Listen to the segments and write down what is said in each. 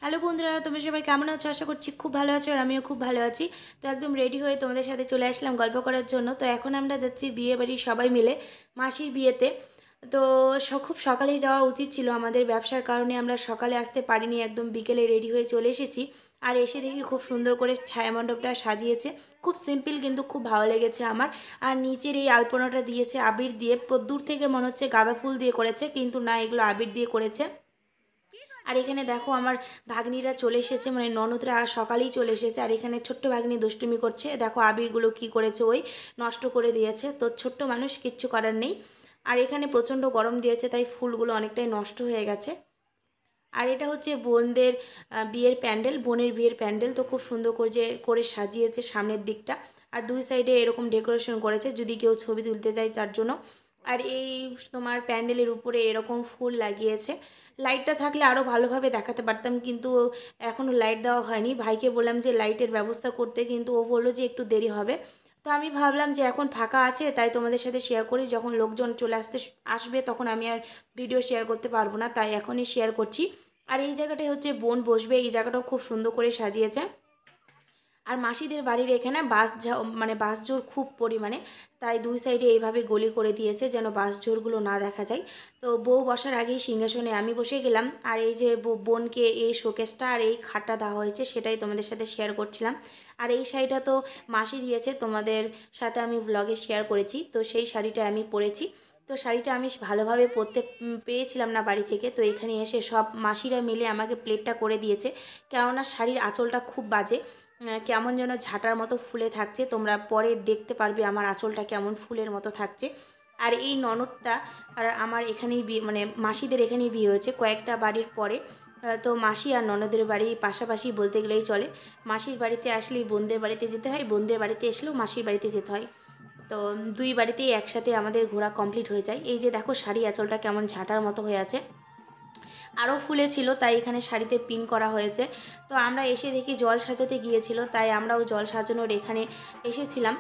Hello বন্ধুরা, তোমরা সবাই কেমন আছো? আশা করছি খুব ভালো আছো আর আমিও খুব ভালো আছি। তো একদম রেডি হয়ে তোমাদের সাথে চলে আসলাম গল্প করার জন্য। তো এখন আমরা যাচ্ছি বিয়ে বাড়ি সবাই মিলে মাসির বিয়েতে। তো খুব সকালেই যাওয়া উচিত ছিল, আমাদের ব্যবসার কারণে আমরা সকালে আসতে পারিনি, একদম বিকেলে রেডি হয়ে চলে এসেছি। আর এসে দেখি খুব সুন্দর করে ছায়া মণ্ডপটা সাজিয়েছে, খুব সিম্পল কিন্তু খুব ভালো লেগেছে আমার। আর নিচের এই আলপনাটা দিয়েছে আবির দিয়ে, দূর থেকে মনে হচ্ছে গাঁদা ফুল দিয়ে করেছে, কিন্তু না, এগুলো আবির দিয়ে করেছে। আর এখানে দেখো আমার ভাগ্নিরা চলে এসেছে, মানে ননদরা সকালেই চলে এসেছে। আর এখানে ছোট্ট ভাগ্নি দুষ্টুমি করছে, দেখো আবিরগুলো কি করেছে, ওই নষ্ট করে দিয়েছে। তো ছোট্ট মানুষ, কিচ্ছু করার নেই। আর এখানে প্রচণ্ড গরম দিয়েছে, তাই ফুলগুলো অনেকটাই নষ্ট হয়ে গেছে। আর এটা হচ্ছে বোনদের বিয়ের প্যান্ডেল, বোনের বিয়ের প্যান্ডেল। তো খুব সুন্দর করে সাজিয়েছে সামনের দিকটা। আর দুই সাইডে এরকম ডেকোরেশন করেছে যদি কেউ ছবি তুলতে যায় তার জন্য। আর এই তোমার প্যান্ডেলের উপরে এরকম ফুল লাগিয়েছে। লাইটটা থাকলে আরও ভালোভাবে দেখাতে পারতাম, কিন্তু এখনও লাইট দেওয়া হয়নি। ভাইকে বললাম যে লাইটের ব্যবস্থা করতে, কিন্তু ও বললো যে একটু দেরি হবে। তো আমি ভাবলাম যে এখন ফাঁকা আছে, তাই তোমাদের সাথে শেয়ার করি। যখন লোকজন চলে আসবে তখন আমি আর ভিডিও শেয়ার করতে পারবো না, তাই এখনই শেয়ার করছি। আর এই জায়গাটায় হচ্ছে বোন বসবে, এই জায়গাটাও খুব সুন্দর করে সাজিয়েছে। আর মাসিদের বাড়ির এখানে মানে বাঁশঝোড় খুব পরিমাণে, তাই দুই সাইডে এইভাবে গলি করে দিয়েছে যেন বাঁশঝোড়গুলো না দেখা যায়। তো বউ বসার আগেই সিংহাসনে আমি বসে গেলাম। আর এই যে বোনকে এই শোকেসটা আর এই খাটটা দেওয়া হয়েছে, সেটাই তোমাদের সাথে শেয়ার করছিলাম। আর এই শাড়িটা তো মাসি দিয়েছে, তোমাদের সাথে আমি ব্লগে শেয়ার করেছি, তো সেই শাড়িটা আমি পরেছি। তো শাড়িটা আমি ভালোভাবে পরতে পেয়েছিলাম না বাড়ি থেকে, তো এখানে এসে সব মাসিরা মিলে আমাকে প্লেটটা করে দিয়েছে। কেননা শাড়ির আঁচলটা খুব বাজে, কেমন যেন ঝাঁটার মতো ফুলে থাকছে, তোমরা পরে দেখতে পারবে আমার আঁচলটা কেমন ফুলের মতো থাকছে। আর এই ননদটা আর আমার এখানেই বিয়ে, মানে মাসিদের এখানেই বিয়ে হয়েছে কয়েকটা বাড়ির পরে। তো মাসি আর ননদের বাড়ি পাশাপাশি বলতে গেলেই চলে। মাসির বাড়িতে আসলেই বোনদের বাড়িতে যেতে হয়, বোনদের বাড়িতে এসলেও মাসির বাড়িতে যেতে হয়। তো দুই বাড়িতেই একসাথে আমাদের ঘোরা কমপ্লিট হয়ে যায়। এই যে দেখো শাড়ি আঁচলটা কেমন ঝাঁটার মতো হয়ে আছে, আরও ফুলে ছিল, তাই এখানে শাড়িতে পিন করা হয়েছে। তো আমরা এসে দেখি জল সাজাতে গিয়েছিল, তাই আমরাও জল সাজানোর এখানে এসেছিলাম।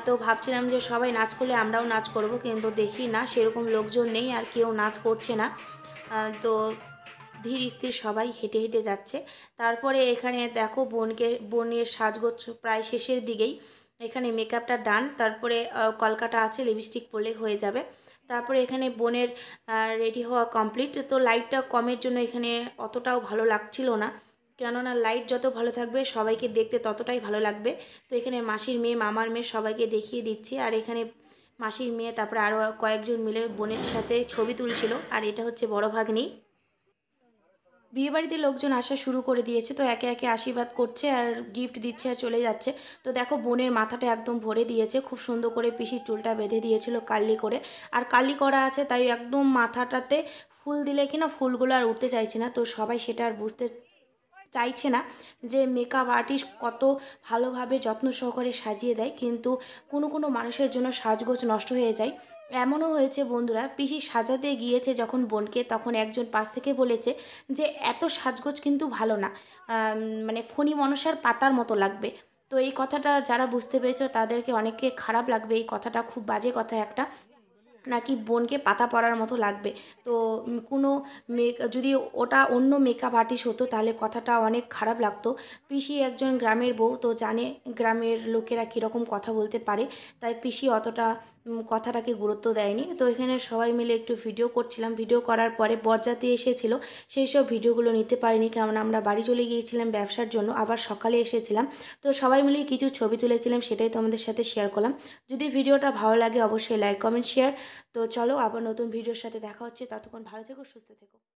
তো ভাবছিলাম যে সবাই নাচ করলে আমরাও নাচ করব, কিন্তু দেখি না সেরকম লোকজন নেই আর কেউ নাচ করছে না। তো ধীর স্থির সবাই হেঁটে হেঁটে যাচ্ছে। তারপরে এখানে দেখো বোনের সাজগোজ প্রায় শেষের দিকেই। এখানে মেকআপটা ডান, তারপরে কলকাটা আছে, লিপস্টিক পরলে হয়ে যাবে। তারপরে এখানে বোনের রেডি হওয়া কমপ্লিট। তো লাইটটা কমের জন্য এখানে অতটাও ভালো লাগছিল না, কেননা লাইট যত ভালো থাকবে সবাইকে দেখতে ততটাই ভালো লাগবে। তো এখানে মাসির মেয়ে, মামার মেয়ে সবাইকে দেখিয়ে দিচ্ছি। আর এখানে মাসির মেয়ে, তারপরে আরও কয়েকজন মিলে বোনের সাথে ছবি তুলছিল। আর এটা হচ্ছে বড় ভাগ্নি। বিয়েবাড়িতে লোকজন আসা শুরু করে দিয়েছে, তো একে একে আশীর্বাদ করছে আর গিফট দিচ্ছে আর চলে যাচ্ছে। তো দেখো বোনের মাথাটা একদম ভরে দিয়েছে, খুব সুন্দর করে পিসির চুলটা বেঁধে দিয়েছিল কার্লি করে। আর কার্লি করা আছে তাই একদম মাথাটাতে ফুল দিলে কিনা ফুলগুলো আর উঠতে চাইছে না। তো সবাই সেটা আর বুঝতে চাইছে না যে মেকআপ আর্টিস্ট কত ভালোভাবে যত্ন সহকারে সাজিয়ে দেয়, কিন্তু কোনো কোনো মানুষের জন্য সাজগোজ নষ্ট হয়ে যায়। এমনও হয়েছে বন্ধুরা, পিসি সাজাতে গিয়েছে যখন বোনকে, তখন একজন পাশ থেকে বলেছে যে এত সাজগোজ কিন্তু ভালো না, মানে ফণি মনসার পাতার মতো লাগবে। তো এই কথাটা যারা বুঝতে পেরেছো তাদেরকে অনেকে খারাপ লাগবে, এই কথাটা খুব বাজে কথা একটা, নাকি বোনকে পাতা পড়ার মতো লাগবে। তো কোনো যদি ওটা অন্য মেকআপ আর্টিস্ট হতো তাহলে কথাটা অনেক খারাপ লাগতো। পিসি একজন গ্রামের বউ, তো জানে গ্রামের লোকেরা কীরকম কথা বলতে পারে, তাই পিসি অতটা কথাটাকে গুরুত্ব দেয়নি। তো এখানে সবাই মিলে একটু ভিডিও করছিলাম, ভিডিও করার পরে বরযাত্রী এসেছিলো, সেই সব ভিডিওগুলো নিতে পারিনি, কারণ আমরা বাড়ি চলে গিয়েছিলাম ব্যবসার জন্য, আবার সকালে এসেছিলাম। তো সবাই মিলে কিছু ছবি তুলেছিলাম, সেটাই তোমাদের সাথে শেয়ার করলাম। যদি ভিডিওটা ভালো লাগে অবশ্যই লাইক কমেন্ট শেয়ার। তো চলো আবার নতুন ভিডিওর সাথে দেখা হচ্ছে, ততক্ষণ ভালো থেকো, সুস্থ থেকো।